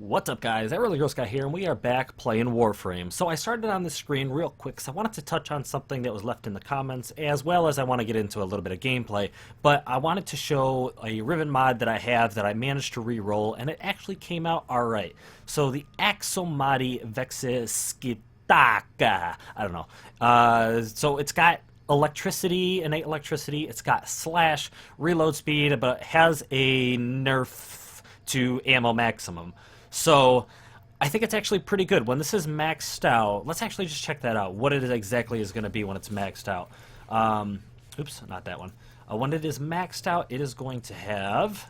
What's up, guys? That Really Gross Guy here, and we are back playing Warframe. So I started on the screen real quick because I wanted to touch on something that was left in the comments, as well as I want to get into a little bit of gameplay. But I wanted to show a Riven mod that I have that I managed to re-roll, and it actually came out alright. So the Aksomati Riven I don't know. So it's got electricity, innate electricity. It's got slash reload speed, but it has a nerf to ammo maximum. So I think it's actually pretty good. When this is maxed out, let's actually just check that out, what it exactly is going to be when it's maxed out. Oops, not that one. When it is maxed out, it is going to have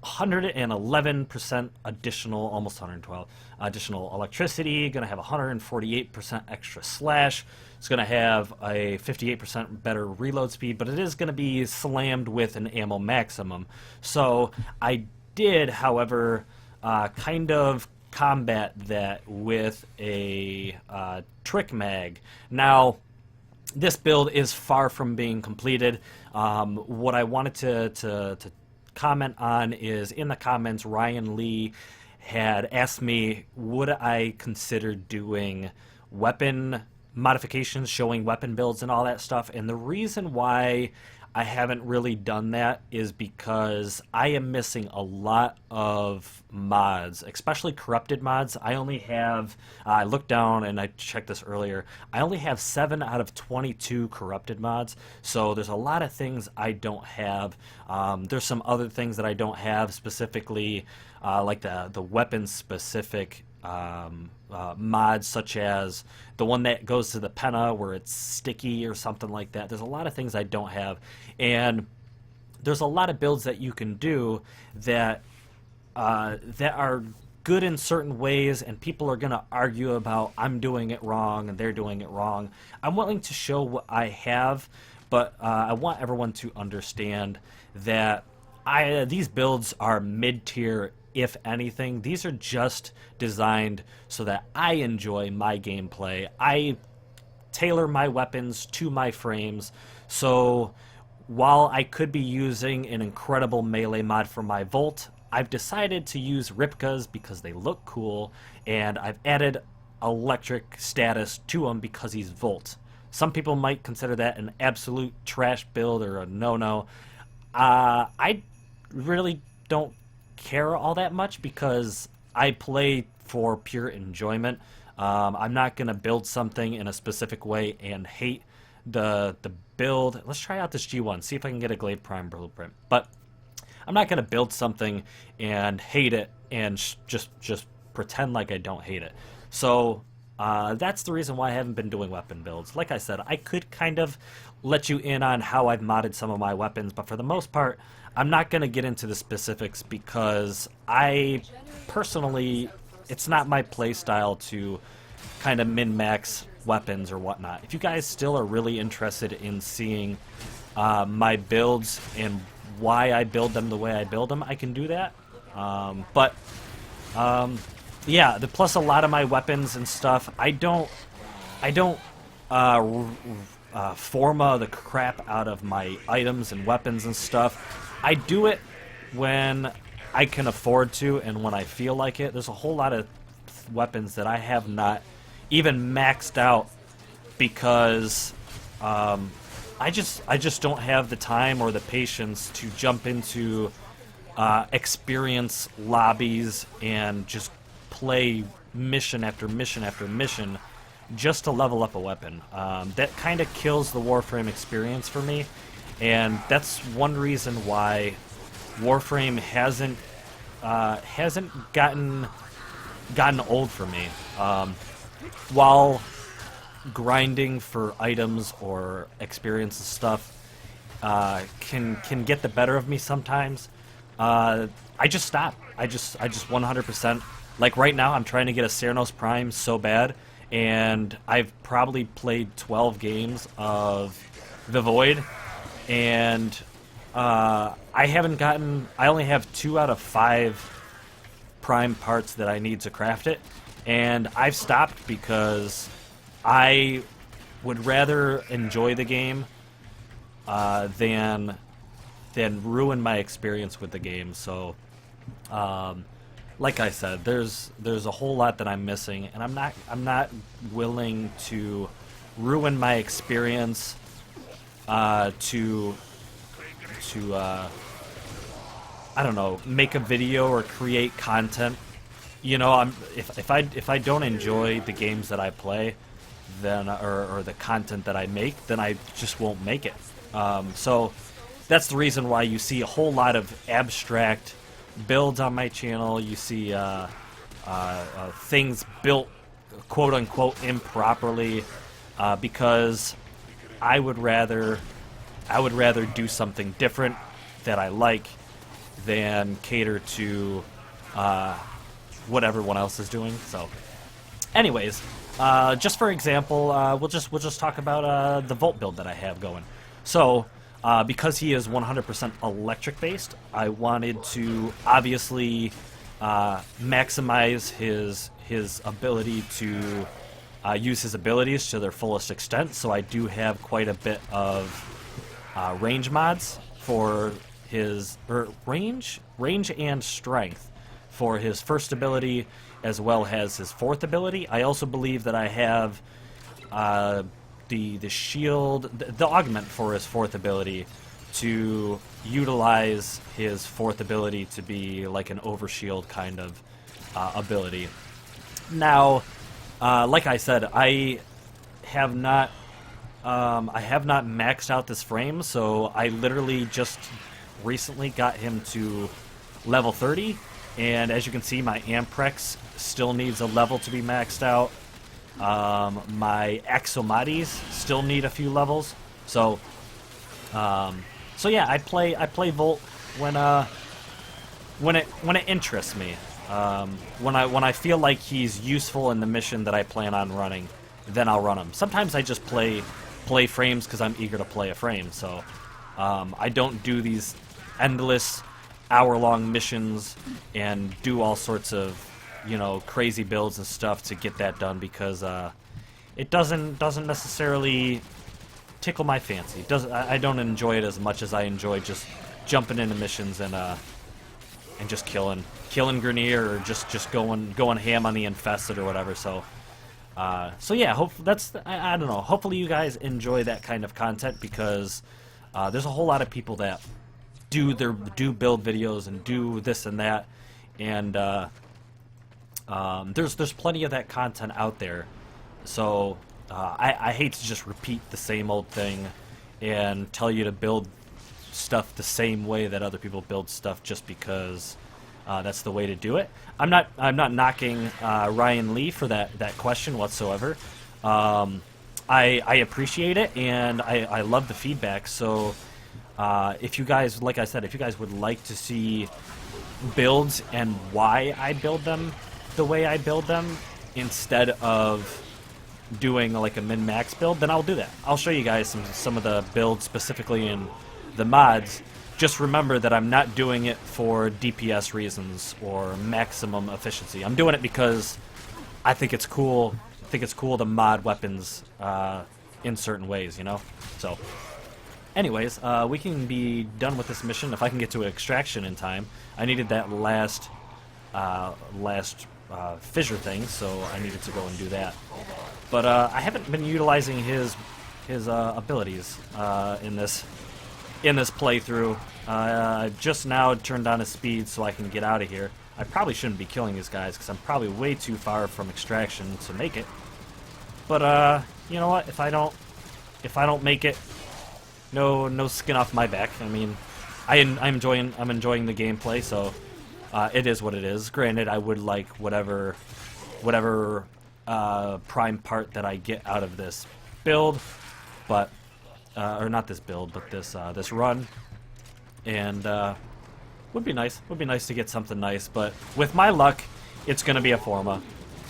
111% additional, almost 112, additional electricity, going to have 148% extra slash. It's going to have a 58% better reload speed, but it is going to be slammed with an ammo maximum. So I did, however, kind of combat that with a trick mag. Now, this build is far from being completed. What I wanted to comment on is, in the comments, Ryan Lee had asked me, would I consider doing weapon modifications, showing weapon builds and all that stuff. And the reason why I haven't really done that is because I am missing a lot of mods, especially corrupted mods. I only have, I looked down and I checked this earlier, I only have 7 out of 22 corrupted mods, so there's a lot of things I don't have. There's some other things that I don't have, specifically like the weapon specific mods, such as the one that goes to the penna where it's sticky or something like that. There's a lot of things I don't have, and there's a lot of builds that you can do that that are good in certain ways, and people are going to argue about I'm doing it wrong and they're doing it wrong. I'm willing to show what I have, but I want everyone to understand that these builds are mid-tier. If anything, these are just designed so that I enjoy my gameplay. I tailor my weapons to my frames. So while I could be using an incredible melee mod for my Volt, I've decided to use Ripkas because they look cool, and I've added electric status to him because he's Volt. Some people might consider that an absolute trash build or a no-no. I really don't care all that much because I play for pure enjoyment. I'm not going to build something in a specific way and hate the build. Let's try out this G1, see if I can get a Glaive Prime blueprint. But I'm not going to build something and hate it and just pretend like I don't hate it. So that's the reason why I haven't been doing weapon builds. Like I said, I could kind of let you in on how I've modded some of my weapons, but for the most part, I'm not going to get into the specifics because I personally, it's not my play style to kind of min-max weapons or whatnot. If you guys still are really interested in seeing my builds and why I build them the way I build them, I can do that. Yeah, plus a lot of my weapons and stuff, I don't forma the crap out of my items and weapons and stuff. I do it when I can afford to and when I feel like it. There's a whole lot of weapons that I have not even maxed out because I just don't have the time or the patience to jump into experience lobbies and just play mission after mission after mission just to level up a weapon. That kind of kills the Warframe experience for me, and that's one reason why Warframe hasn't gotten old for me. While grinding for items or experience and stuff can get the better of me sometimes, I just stop. I just 100%. Like right now, I'm trying to get a Ceranos Prime so bad, and I've probably played 12 games of the Void, and I only have 2 out of 5 prime parts that I need to craft it, and I've stopped because I would rather enjoy the game than ruin my experience with the game. So like I said, there's a whole lot that I'm missing, and I'm not willing to ruin my experience to I don't know, make a video or create content. You know, if I don't enjoy the games that I play, then or the content that I make, then I just won't make it. So that's the reason why you see a whole lot of abstract builds on my channel. You see things built quote unquote improperly, because I would rather do something different that I like than cater to what everyone else is doing. So, anyways, just for example, we'll just talk about the Volt build that I have going. So, because he is 100% electric based, I wanted to obviously maximize his ability to use his abilities to their fullest extent. So I do have quite a bit of range mods for his range and strength for his first ability, as well as his fourth ability. I also believe that I have the shield, the augment for his fourth ability, to utilize his fourth ability to be like an overshield kind of ability. Now, like I said, I have not maxed out this frame, so I literally just recently got him to level 30, and as you can see, my Amprex still needs a level to be maxed out. My Aksomatis still need a few levels. So yeah, I play Volt when it interests me. When I feel like he's useful in the mission that I plan on running, then I'll run him. Sometimes I just play frames because I'm eager to play a frame. So I don't do these endless hour-long missions and do all sorts of, you know, crazy builds and stuff to get that done, because it doesn't necessarily tickle my fancy. I don't enjoy it as much as I enjoy just jumping into missions and just killing Grenier, or just going ham on the infested or whatever. So yeah, I don't know. Hopefully you guys enjoy that kind of content, because there's a whole lot of people that do build videos and do this and that, and there's plenty of that content out there. So I hate to just repeat the same old thing and tell you to build stuff the same way that other people build stuff just because that's the way to do it. I'm not knocking Ryan Lee for that question whatsoever. I appreciate it, and I love the feedback. So if you guys, like I said, if you guys would like to see builds and why I build them the way I build them, instead of doing like a min-max build, then I'll do that. I'll show you guys some of the builds specifically in the mods. Just remember that I'm not doing it for DPS reasons or maximum efficiency. I'm doing it because I think it's cool. I think it's cool to mod weapons in certain ways, you know? So, anyways, we can be done with this mission if I can get to extraction in time. I needed that last fissure thing, so I needed to go and do that. But I haven't been utilizing his abilities in this playthrough. I just now turned down his speed so I can get out of here. I probably shouldn't be killing these guys because I'm probably way too far from extraction to make it. But you know what? If I don't make it, no skin off my back. I mean, I'm enjoying the gameplay, so it is what it is. Granted, I would like whatever prime part that I get out of this build, but or not this build, but this run, and would be nice. Would be nice to get something nice, but with my luck, it's going to be a Forma,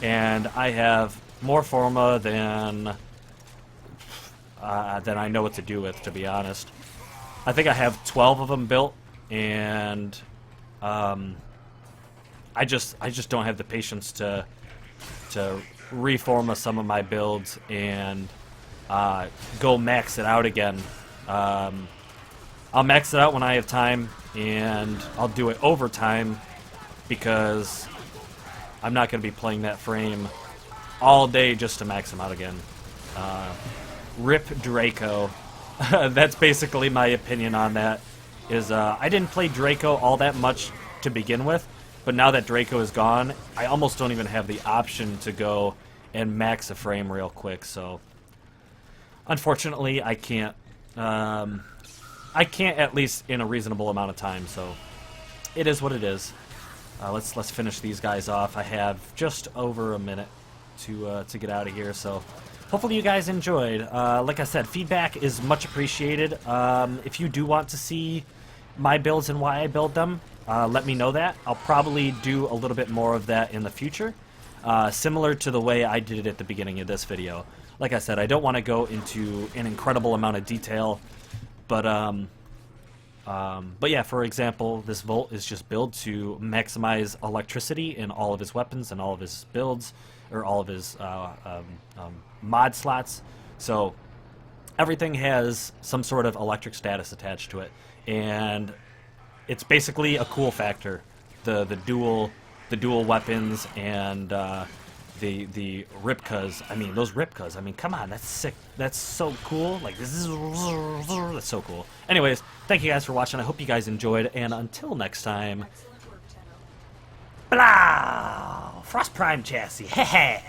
and I have more Forma than I know what to do with, to be honest. I think I have 12 of them built, and I just don't have the patience to reforma some of my builds and go max it out again. I'll max it out when I have time, and I'll do it overtime because I'm not going to be playing that frame all day just to max him out again. Rip Draco. That's basically my opinion on that. I didn't play Draco all that much to begin with, but now that Draco is gone, I almost don't even have the option to go and max a frame real quick, so unfortunately I can't. I can't, at least in a reasonable amount of time, so it is what it is. Let's finish these guys off. I have just over a minute to get out of here, so hopefully you guys enjoyed. Like I said, feedback is much appreciated. If you do want to see my builds and why I build them, let me know that. I'll probably do a little bit more of that in the future, similar to the way I did it at the beginning of this video. Like I said, I don't want to go into an incredible amount of detail, but yeah, for example, this Volt is just built to maximize electricity in all of his weapons and all of his builds, or all of his mod slots. So everything has some sort of electric status attached to it, and it's basically a cool factor. The dual weapons and the Ripkas. I mean, those Ripkas. I mean, come on, that's sick. That's so cool. Like, this is that's so cool. Anyways, thank you guys for watching. I hope you guys enjoyed, and until next time, blah! Frost Prime chassis. Heh heh.